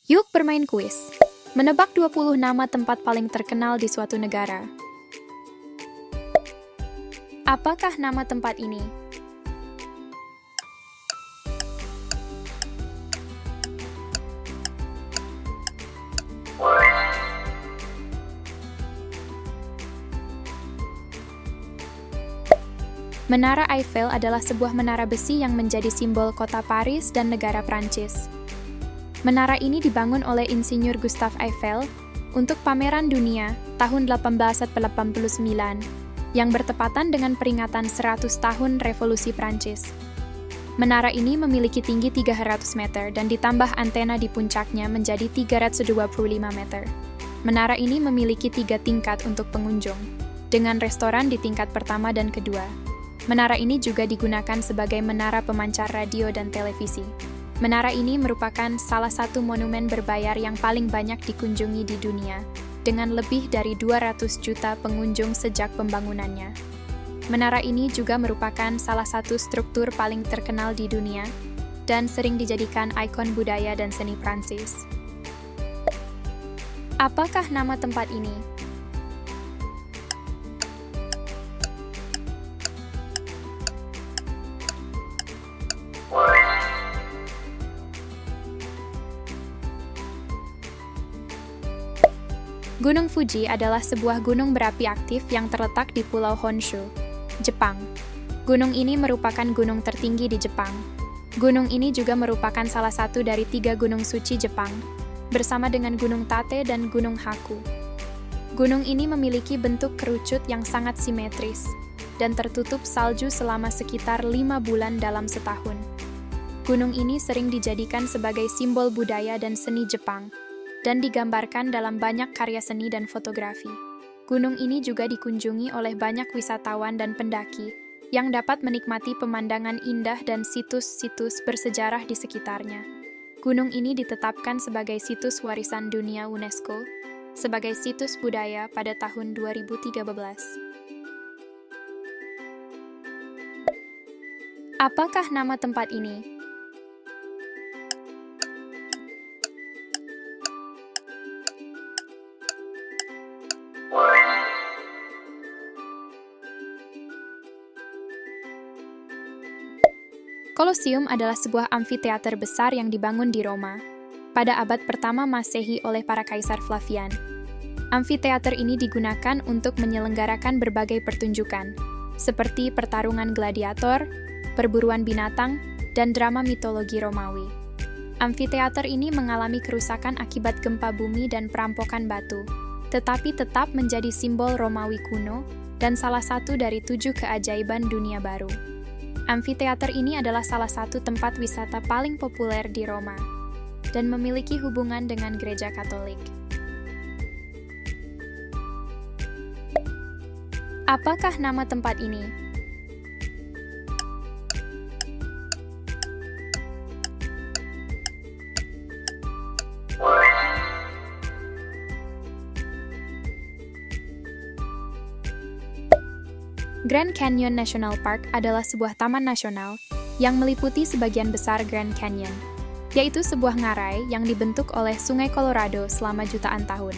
Yuk bermain kuis. Menebak 20 nama tempat paling terkenal di suatu negara. Apakah nama tempat ini? Menara Eiffel adalah sebuah menara besi yang menjadi simbol kota Paris dan negara Prancis. Menara ini dibangun oleh insinyur Gustave Eiffel untuk pameran dunia tahun 1889 yang bertepatan dengan peringatan 100 tahun Revolusi Prancis. Menara ini memiliki tinggi 300 meter dan ditambah antena di puncaknya menjadi 325 meter. Menara ini memiliki 3 tingkat untuk pengunjung, dengan restoran di tingkat pertama dan kedua. Menara ini juga digunakan sebagai menara pemancar radio dan televisi. Menara ini merupakan salah satu monumen berbayar yang paling banyak dikunjungi di dunia, dengan lebih dari 200 juta pengunjung sejak pembangunannya. Menara ini juga merupakan salah satu struktur paling terkenal di dunia dan sering dijadikan ikon budaya dan seni Prancis. Apakah nama tempat ini? Gunung Fuji adalah sebuah gunung berapi aktif yang terletak di Pulau Honshu, Jepang. Gunung ini merupakan gunung tertinggi di Jepang. Gunung ini juga merupakan salah satu dari 3 gunung suci Jepang, bersama dengan Gunung Tate dan Gunung Haku. Gunung ini memiliki bentuk kerucut yang sangat simetris, dan tertutup salju selama sekitar 5 bulan dalam setahun. Gunung ini sering dijadikan sebagai simbol budaya dan seni Jepang, dan digambarkan dalam banyak karya seni dan fotografi. Gunung ini juga dikunjungi oleh banyak wisatawan dan pendaki yang dapat menikmati pemandangan indah dan situs-situs bersejarah di sekitarnya. Gunung ini ditetapkan sebagai situs warisan dunia UNESCO sebagai situs budaya pada tahun 2013. Apakah nama tempat ini? Kolosium adalah sebuah amfiteater besar yang dibangun di Roma pada abad pertama Masehi oleh para kaisar Flavian. Amfiteater ini digunakan untuk menyelenggarakan berbagai pertunjukan, seperti pertarungan gladiator, perburuan binatang, dan drama mitologi Romawi. Amfiteater ini mengalami kerusakan akibat gempa bumi dan perampokan batu, tetapi tetap menjadi simbol Romawi kuno dan salah satu dari 7 keajaiban dunia baru. Amfiteater ini adalah salah satu tempat wisata paling populer di Roma dan memiliki hubungan dengan gereja Katolik. Apakah nama tempat ini? Grand Canyon National Park adalah sebuah taman nasional yang meliputi sebagian besar Grand Canyon, yaitu sebuah ngarai yang dibentuk oleh Sungai Colorado selama jutaan tahun.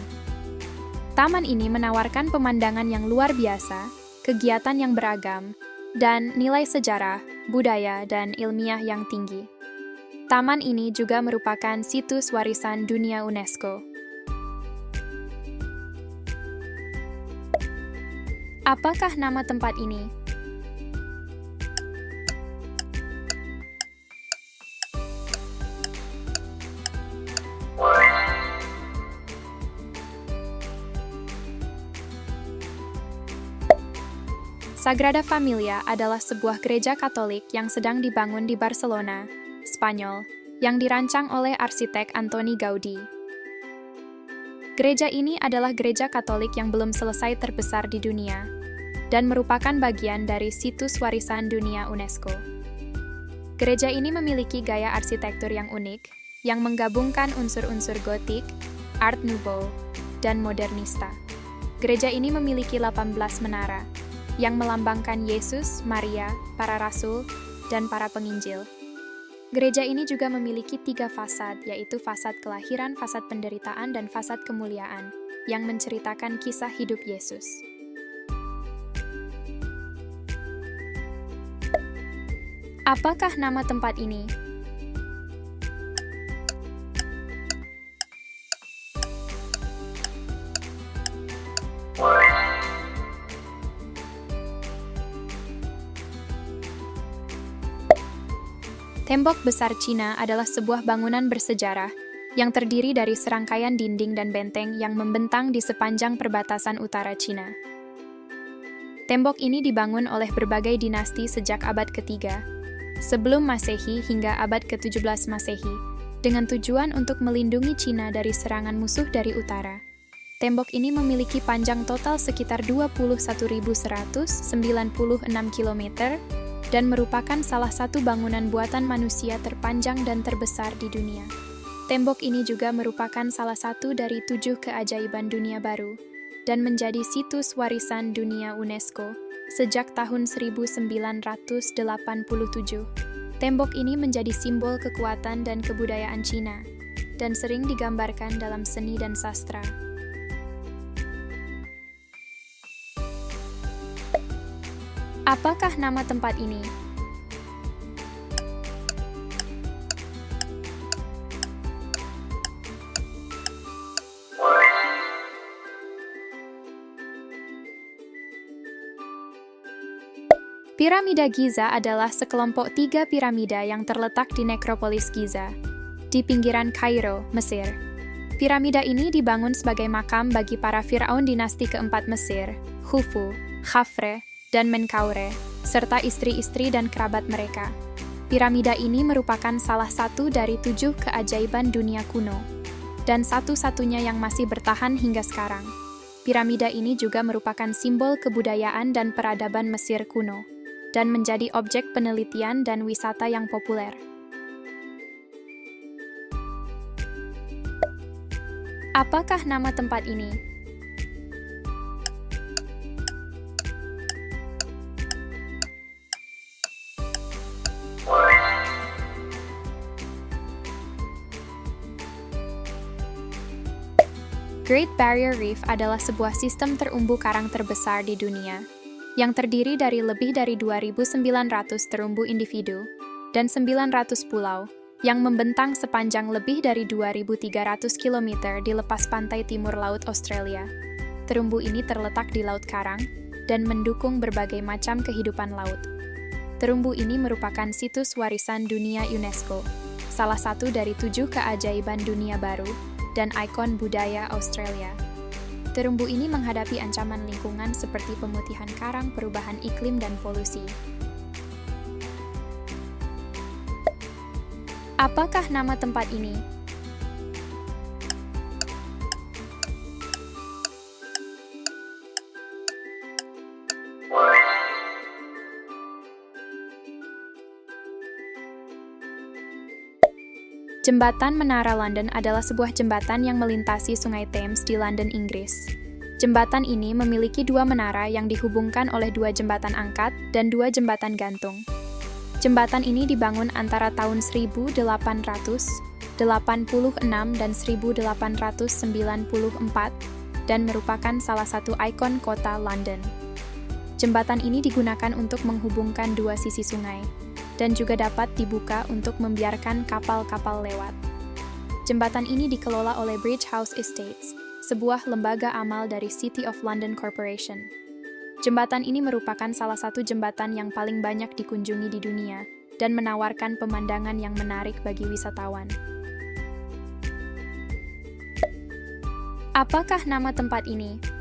Taman ini menawarkan pemandangan yang luar biasa, kegiatan yang beragam, dan nilai sejarah, budaya, dan ilmiah yang tinggi. Taman ini juga merupakan situs warisan dunia UNESCO. Apakah nama tempat ini? Sagrada Familia adalah sebuah gereja Katolik yang sedang dibangun di Barcelona, Spanyol, yang dirancang oleh arsitek Antoni Gaudi. Gereja ini adalah gereja Katolik yang belum selesai terbesar di dunia, dan merupakan bagian dari situs warisan dunia UNESCO. Gereja ini memiliki gaya arsitektur yang unik, yang menggabungkan unsur-unsur gotik, Art Nouveau, dan modernista. Gereja ini memiliki 18 menara, yang melambangkan Yesus, Maria, para rasul, dan para penginjil. Gereja ini juga memiliki 3 fasad, yaitu fasad kelahiran, fasad penderitaan, dan fasad kemuliaan, yang menceritakan kisah hidup Yesus. Apakah nama tempat ini? Tembok Besar Cina adalah sebuah bangunan bersejarah yang terdiri dari serangkaian dinding dan benteng yang membentang di sepanjang perbatasan utara Cina. Tembok ini dibangun oleh berbagai dinasti sejak abad ketiga, sebelum Masehi hingga abad ke-17 Masehi, dengan tujuan untuk melindungi Cina dari serangan musuh dari utara. Tembok ini memiliki panjang total sekitar 21.196 km dan merupakan salah satu bangunan buatan manusia terpanjang dan terbesar di dunia. Tembok ini juga merupakan salah satu dari 7 keajaiban dunia baru dan menjadi situs warisan dunia UNESCO sejak tahun 1987. Tembok ini menjadi simbol kekuatan dan kebudayaan Cina dan sering digambarkan dalam seni dan sastra. Apakah nama tempat ini? Piramida Giza adalah sekelompok 3 piramida yang terletak di nekropolis Giza, di pinggiran Kairo, Mesir. Piramida ini dibangun sebagai makam bagi para Firaun dinasti keempat Mesir, Khufu, Khafre, dan Menkaure, serta istri-istri dan kerabat mereka. Piramida ini merupakan salah satu dari 7 keajaiban dunia kuno, dan satu-satunya yang masih bertahan hingga sekarang. Piramida ini juga merupakan simbol kebudayaan dan peradaban Mesir kuno, dan menjadi objek penelitian dan wisata yang populer. Apakah nama tempat ini? Great Barrier Reef adalah sebuah sistem terumbu karang terbesar di dunia, yang terdiri dari lebih dari 2.900 terumbu individu dan 900 pulau, yang membentang sepanjang lebih dari 2.300 km di lepas pantai timur Laut Australia. Terumbu ini terletak di Laut Karang dan mendukung berbagai macam kehidupan laut. Terumbu ini merupakan situs warisan dunia UNESCO, salah satu dari 7 keajaiban dunia baru, dan ikon budaya Australia. Terumbu ini menghadapi ancaman lingkungan seperti pemutihan karang, perubahan iklim, dan polusi. Apakah nama tempat ini? Jembatan Menara London adalah sebuah jembatan yang melintasi Sungai Thames di London, Inggris. Jembatan ini memiliki 2 menara yang dihubungkan oleh 2 jembatan angkat dan 2 jembatan gantung. Jembatan ini dibangun antara tahun 1886 dan 1894 dan merupakan salah satu ikon kota London. Jembatan ini digunakan untuk menghubungkan 2 sisi sungai, dan juga dapat dibuka untuk membiarkan kapal-kapal lewat. Jembatan ini dikelola oleh Bridge House Estates, sebuah lembaga amal dari City of London Corporation. Jembatan ini merupakan salah satu jembatan yang paling banyak dikunjungi di dunia dan menawarkan pemandangan yang menarik bagi wisatawan. Apakah nama tempat ini?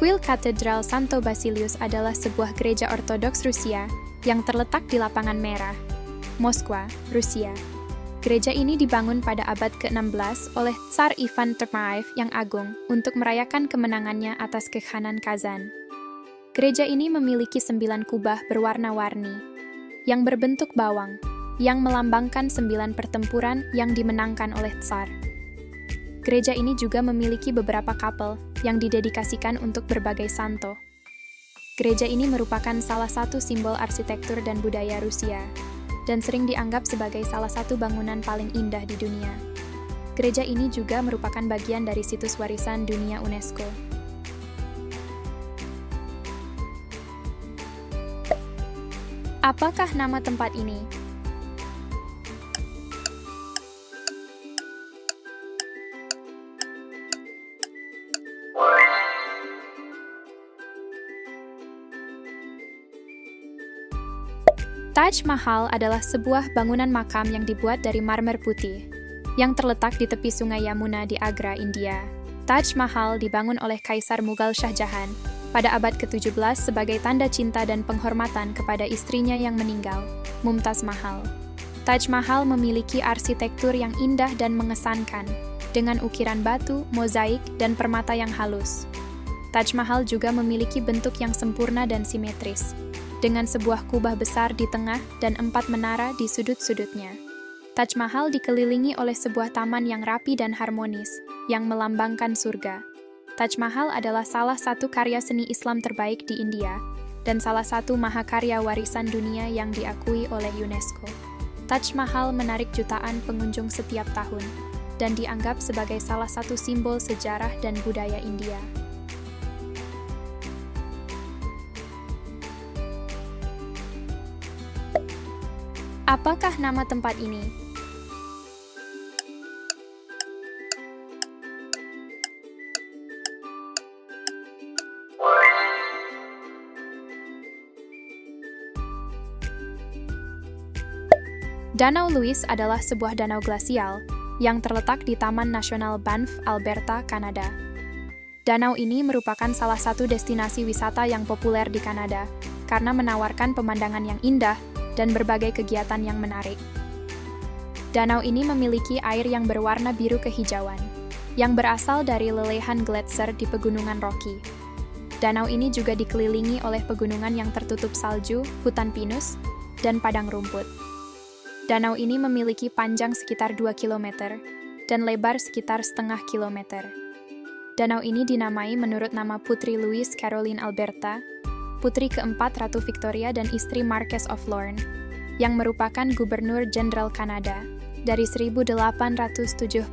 Kuil Katedral Santo Basilius adalah sebuah gereja Ortodoks Rusia yang terletak di Lapangan Merah, Moskwa, Rusia. Gereja ini dibangun pada abad ke-16 oleh Tsar Ivan Termaev yang Agung untuk merayakan kemenangannya atas Kekhanan Kazan. Gereja ini memiliki 9 kubah berwarna-warni yang berbentuk bawang yang melambangkan 9 pertempuran yang dimenangkan oleh Tsar. Gereja ini juga memiliki beberapa kapel yang didedikasikan untuk berbagai santo. Gereja ini merupakan salah satu simbol arsitektur dan budaya Rusia, dan sering dianggap sebagai salah satu bangunan paling indah di dunia. Gereja ini juga merupakan bagian dari situs warisan dunia UNESCO. Apakah nama tempat ini? Taj Mahal adalah sebuah bangunan makam yang dibuat dari marmer putih, yang terletak di tepi sungai Yamuna di Agra, India. Taj Mahal dibangun oleh Kaisar Mughal Shah Jahan pada abad ke-17 sebagai tanda cinta dan penghormatan kepada istrinya yang meninggal, Mumtaz Mahal. Taj Mahal memiliki arsitektur yang indah dan mengesankan, dengan ukiran batu, mozaik, dan permata yang halus. Taj Mahal juga memiliki bentuk yang sempurna dan simetris, dengan sebuah kubah besar di tengah dan 4 menara di sudut-sudutnya. Taj Mahal dikelilingi oleh sebuah taman yang rapi dan harmonis, yang melambangkan surga. Taj Mahal adalah salah satu karya seni Islam terbaik di India, dan salah satu mahakarya warisan dunia yang diakui oleh UNESCO. Taj Mahal menarik jutaan pengunjung setiap tahun, dan dianggap sebagai salah satu simbol sejarah dan budaya India. Apakah nama tempat ini? Danau Louise adalah sebuah danau glasial yang terletak di Taman Nasional Banff, Alberta, Kanada. Danau ini merupakan salah satu destinasi wisata yang populer di Kanada karena menawarkan pemandangan yang indah dan berbagai kegiatan yang menarik. Danau ini memiliki air yang berwarna biru kehijauan, yang berasal dari lelehan gletser di Pegunungan Rocky. Danau ini juga dikelilingi oleh pegunungan yang tertutup salju, hutan pinus, dan padang rumput. Danau ini memiliki panjang sekitar 2 km dan lebar sekitar setengah kilometer. Danau ini dinamai menurut nama Putri Louise Caroline Alberta, putri keempat Ratu Victoria dan istri Marquess of Lorne, yang merupakan Gubernur Jenderal Kanada dari 1878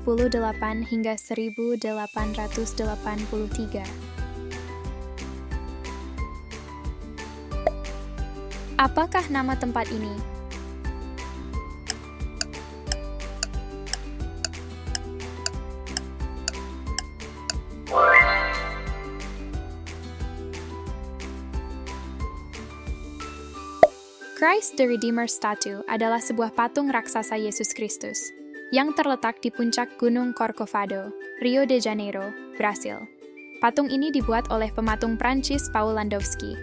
hingga 1883. Apakah nama tempat ini? Christ the Redeemer Statue adalah sebuah patung raksasa Yesus Kristus yang terletak di puncak Gunung Corcovado, Rio de Janeiro, Brasil. Patung ini dibuat oleh pematung Prancis Paul Landowski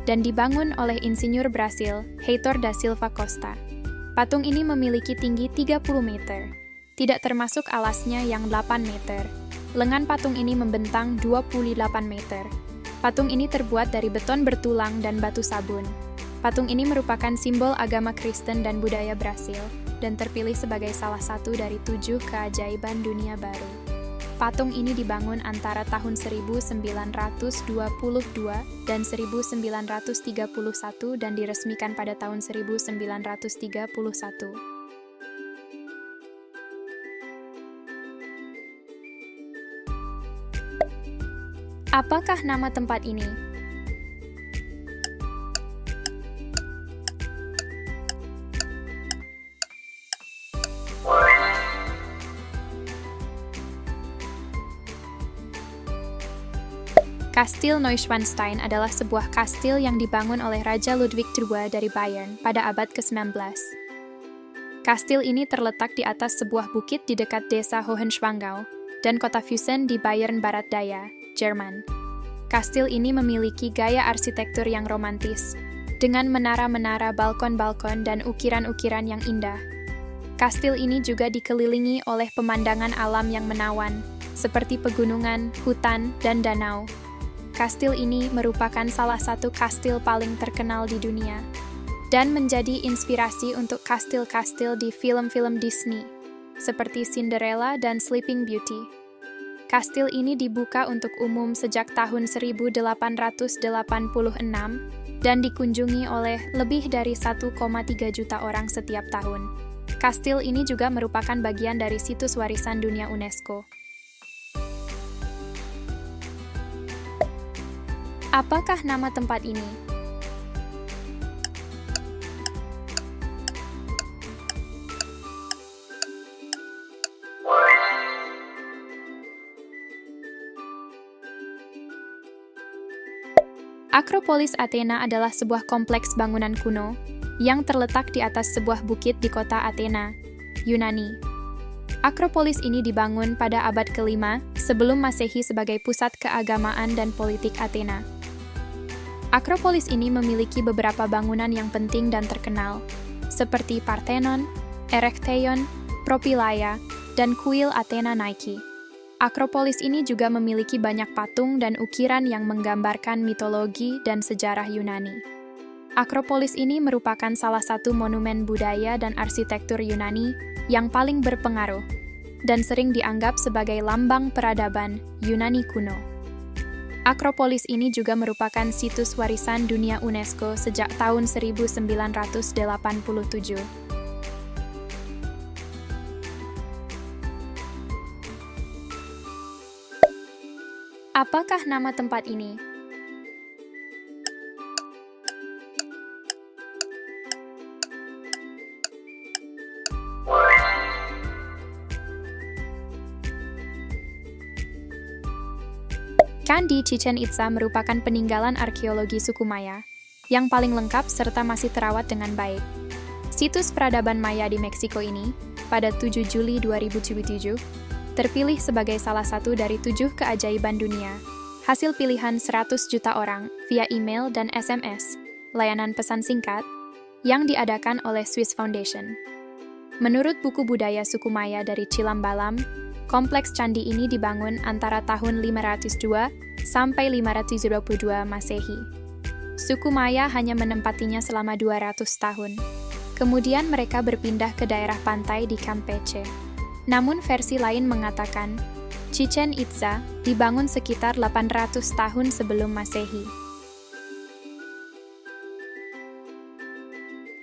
dan dibangun oleh insinyur Brasil Heitor da Silva Costa. Patung ini memiliki tinggi 30 meter, tidak termasuk alasnya yang 8 meter. Lengan patung ini membentang 28 meter. Patung ini terbuat dari beton bertulang dan batu sabun. Patung ini merupakan simbol agama Kristen dan budaya Brasil, dan terpilih sebagai salah satu dari 7 keajaiban dunia baru. Patung ini dibangun antara tahun 1922 dan 1931 dan diresmikan pada tahun 1931. Apakah nama tempat ini? Kastil Neuschwanstein adalah sebuah kastil yang dibangun oleh Raja Ludwig II dari Bayern pada abad ke-19. Kastil ini terletak di atas sebuah bukit di dekat desa Hohenschwangau dan kota Füssen di Bayern Barat Daya, Jerman. Kastil ini memiliki gaya arsitektur yang romantis, dengan menara-menara, balkon-balkon, dan ukiran-ukiran yang indah. Kastil ini juga dikelilingi oleh pemandangan alam yang menawan, seperti pegunungan, hutan, dan danau. Kastil ini merupakan salah satu kastil paling terkenal di dunia. dan menjadi inspirasi untuk kastil-kastil di film-film Disney, seperti Cinderella dan Sleeping Beauty. Kastil ini dibuka untuk umum sejak tahun 1886 dan dikunjungi oleh lebih dari 1,3 juta orang setiap tahun. Kastil ini juga merupakan bagian dari situs warisan dunia UNESCO. Apakah nama tempat ini? Akropolis Athena adalah sebuah kompleks bangunan kuno yang terletak di atas sebuah bukit di kota Athena, Yunani. Akropolis ini dibangun pada abad ke-5 sebelum Masehi sebagai pusat keagamaan dan politik Athena. Akropolis ini memiliki beberapa bangunan yang penting dan terkenal, seperti Parthenon, Erechtheion, Propylaea, dan kuil Athena Nike. Akropolis ini juga memiliki banyak patung dan ukiran yang menggambarkan mitologi dan sejarah Yunani. Akropolis ini merupakan salah satu monumen budaya dan arsitektur Yunani yang paling berpengaruh dan sering dianggap sebagai lambang peradaban Yunani kuno. Akropolis ini juga merupakan situs warisan dunia UNESCO sejak tahun 1987. Apakah nama tempat ini? Candi Chichen Itza merupakan peninggalan arkeologi suku Maya yang paling lengkap serta masih terawat dengan baik. Situs peradaban Maya di Meksiko ini, pada 7 Juli 2007, terpilih sebagai salah satu dari 7 keajaiban dunia, hasil pilihan 100 juta orang via email dan SMS, layanan pesan singkat, yang diadakan oleh Swiss Foundation. Menurut buku budaya suku Maya dari Chilam Balam, kompleks candi ini dibangun antara tahun 502 sampai 522 Masehi. Suku Maya hanya menempatinya selama 200 tahun. Kemudian mereka berpindah ke daerah pantai di Campeche. Namun versi lain mengatakan, Chichen Itza dibangun sekitar 800 tahun sebelum Masehi.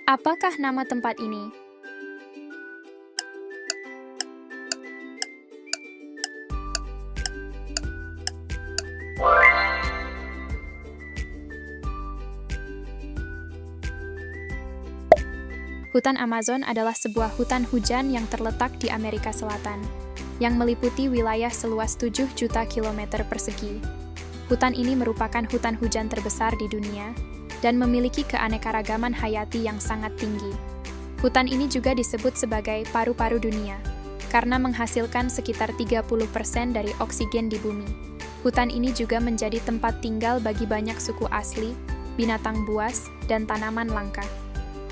Apakah nama tempat ini? Hutan Amazon adalah sebuah hutan hujan yang terletak di Amerika Selatan, yang meliputi wilayah seluas 7 juta kilometer persegi. Hutan ini merupakan hutan hujan terbesar di dunia dan memiliki keanekaragaman hayati yang sangat tinggi. Hutan ini juga disebut sebagai paru-paru dunia, karena menghasilkan sekitar 30% dari oksigen di bumi. Hutan ini juga menjadi tempat tinggal bagi banyak suku asli, binatang buas, dan tanaman langka.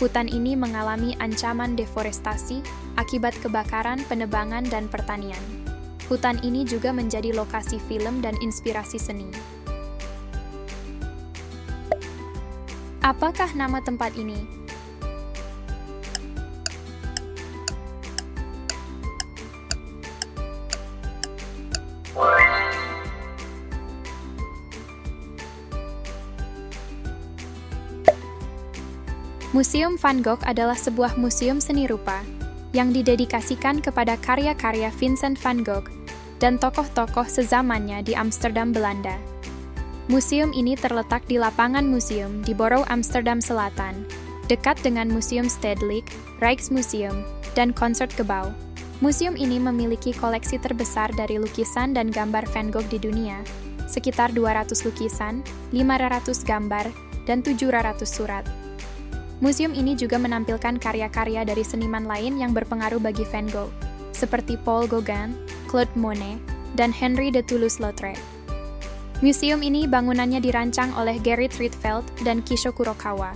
Hutan ini mengalami ancaman deforestasi akibat kebakaran, penebangan, dan pertanian. Hutan ini juga menjadi lokasi film dan inspirasi seni. Apakah nama tempat ini? Museum Van Gogh adalah sebuah museum seni rupa yang didedikasikan kepada karya-karya Vincent van Gogh dan tokoh-tokoh sezamannya di Amsterdam, Belanda. Museum ini terletak di lapangan museum di Borough Amsterdam Selatan, dekat dengan Museum Stedelijk, Rijksmuseum, dan Concertgebouw. Museum ini memiliki koleksi terbesar dari lukisan dan gambar Van Gogh di dunia, sekitar 200 lukisan, 500 gambar, dan 700 surat. Museum ini juga menampilkan karya-karya dari seniman lain yang berpengaruh bagi Van Gogh, seperti Paul Gauguin, Claude Monet, dan Henri de Toulouse-Lautrec. Museum ini bangunannya dirancang oleh Gerrit Rietveld dan Kisho Kurokawa.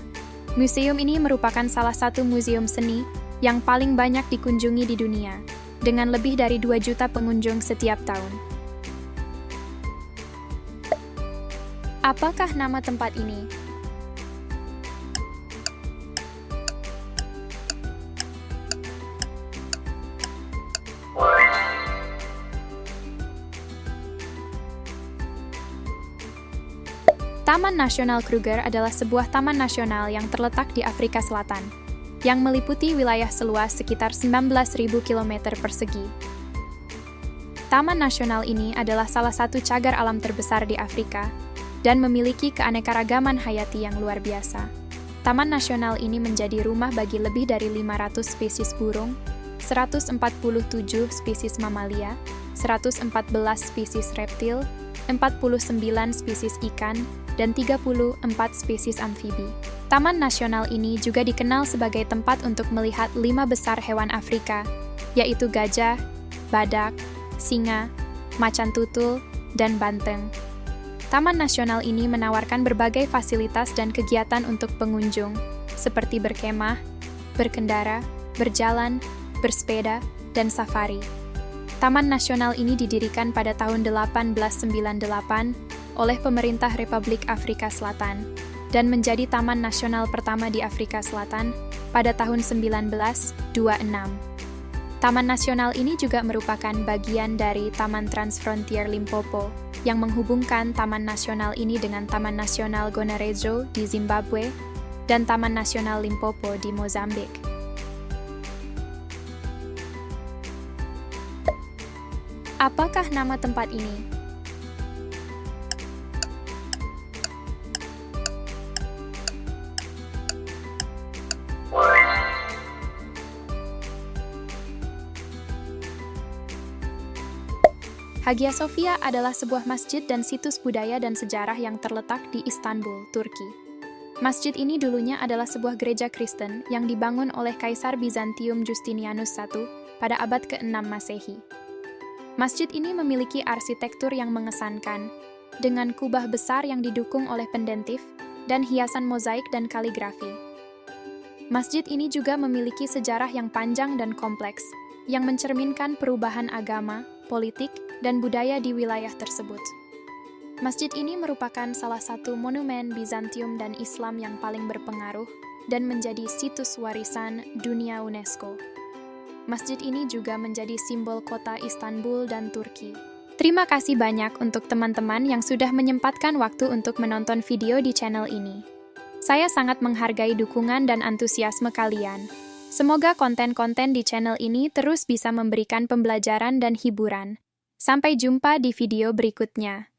Museum ini merupakan salah satu museum seni yang paling banyak dikunjungi di dunia, dengan lebih dari 2 juta pengunjung setiap tahun. Apakah nama tempat ini? Taman Nasional Kruger adalah sebuah taman nasional yang terletak di Afrika Selatan, yang meliputi wilayah seluas sekitar 19.000 km persegi. Taman nasional ini adalah salah satu cagar alam terbesar di Afrika dan memiliki keanekaragaman hayati yang luar biasa. Taman nasional ini menjadi rumah bagi lebih dari 500 spesies burung, 147 spesies mamalia, 114 spesies reptil, 49 spesies ikan, dan 34 spesies amfibi. Taman nasional ini juga dikenal sebagai tempat untuk melihat 5 besar hewan Afrika, yaitu gajah, badak, singa, macan tutul, dan banteng. Taman nasional ini menawarkan berbagai fasilitas dan kegiatan untuk pengunjung, seperti berkemah, berkendara, berjalan, bersepeda, dan safari. Taman nasional ini didirikan pada tahun 1898 oleh pemerintah Republik Afrika Selatan dan menjadi taman nasional pertama di Afrika Selatan pada tahun 1926. Taman nasional ini juga merupakan bagian dari Taman Transfrontier Limpopo yang menghubungkan taman nasional ini dengan Taman Nasional Gonarejo di Zimbabwe dan Taman Nasional Limpopo di Mozambik. Apakah nama tempat ini? Hagia Sophia adalah sebuah masjid dan situs budaya dan sejarah yang terletak di Istanbul, Turki. Masjid ini dulunya adalah sebuah gereja Kristen yang dibangun oleh Kaisar Bizantium Justinianus I pada abad ke-6 Masehi. Masjid ini memiliki arsitektur yang mengesankan, dengan kubah besar yang didukung oleh pendentif dan hiasan mozaik dan kaligrafi. Masjid ini juga memiliki sejarah yang panjang dan kompleks, yang mencerminkan perubahan agama, politik, dan budaya di wilayah tersebut. Masjid ini merupakan salah satu monumen Bizantium dan Islam yang paling berpengaruh dan menjadi situs warisan dunia UNESCO. Masjid ini juga menjadi simbol kota Istanbul dan Turki. Terima kasih banyak untuk teman-teman yang sudah menyempatkan waktu untuk menonton video di channel ini. Saya sangat menghargai dukungan dan antusiasme kalian. Semoga konten-konten di channel ini terus bisa memberikan pembelajaran dan hiburan. Sampai jumpa di video berikutnya.